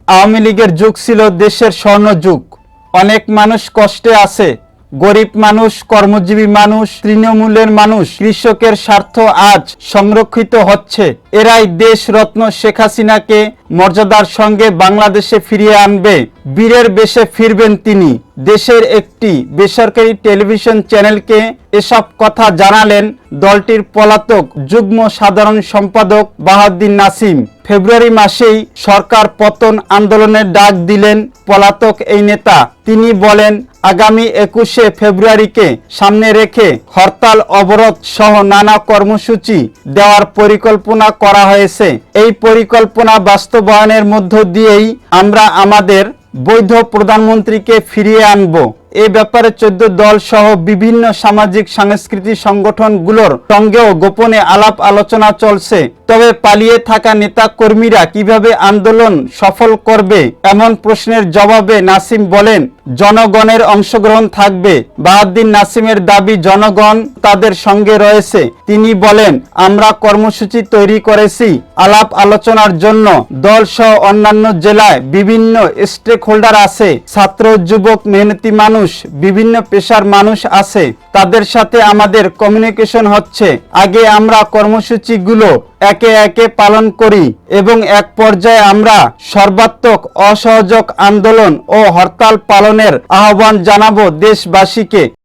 আওয়ামী লীগের যুগ ছিল দেশের স্বর্ণ যুগ। অনেক মানুষ কষ্টে আছে, গরিব মানুষ, কর্মজীবী মানুষ, তৃণমূলের মানুষ, কৃষকের স্বার্থ আজ সংরক্ষিত হচ্ছে। এরাই দেশ রত্ন শেখ হাসিনাকে মর্যাদার সঙ্গে বাংলাদেশে ফিরিয়ে আনবে। বীরের বেশে ফিরবেন তিনি। দেশের একটি বেসরকারি টেলিভিশন চ্যানেলকে এসব কথা জানালেন দলটির পলাতক যুগ্ম সাধারণ সম্পাদক বাহাউদ্দিন নাসিম। ফেব্রুয়ারি মাসেই সরকার পতন আন্দোলনের ডাক দিলেন পলাতক এই নেতা। তিনি বলেন, আগামী 21শে ফেব্রুয়ারিকে সামনে রেখে হরতাল, অবরোধ সহ নানা কর্মসূচি দেওয়ার পরিকল্পনা করা হয়েছে। এই পরিকল্পনা বাস্তবায়নের মধ্য দিয়েই আমরা আমাদের বৈধ প্রধানমন্ত্রীকে ফিরিয়ে আনব। এ ব্যাপারে 14 দল সহ বিভিন্ন সামাজিক সাংস্কৃতিক সংগঠনগুলোর সঙ্গেও গোপনে আলাপ আলোচনা চলছে। তবে পালিয়ে থাকা নেতা কর্মীরা কিভাবে আন্দোলন সফল করবে, এমন প্রশ্নের জবাবে নাসিম বলেন, জনগণের অংশগ্রহণ থাকবে। বাহাউদ্দিন নাসিমের দাবি, জনগণ তাদের সঙ্গে রয়েছে। তিনি বলেন, আমরা কর্মসূচি তৈরি করেছি আলাপ আলোচনার জন্য। দল সহ অন্যান্য জেলায় বিভিন্ন স্টেক হোল্ডার আছে, ছাত্র, যুবক, মেহনতি মানুষ, বিভিন্ন পেশার মানুষ আছে। তাদের সাথে আমাদের কমিউনিকেশন হচ্ছে। আগে আমরা কর্মসূচিগুলো একে একে পালন করি এবং এক পর্যায়ে আমরা সর্বাত্মক অসহযোগ আন্দোলন ও হরতাল পালনের আহ্বান জানাবো দেশবাসীকে।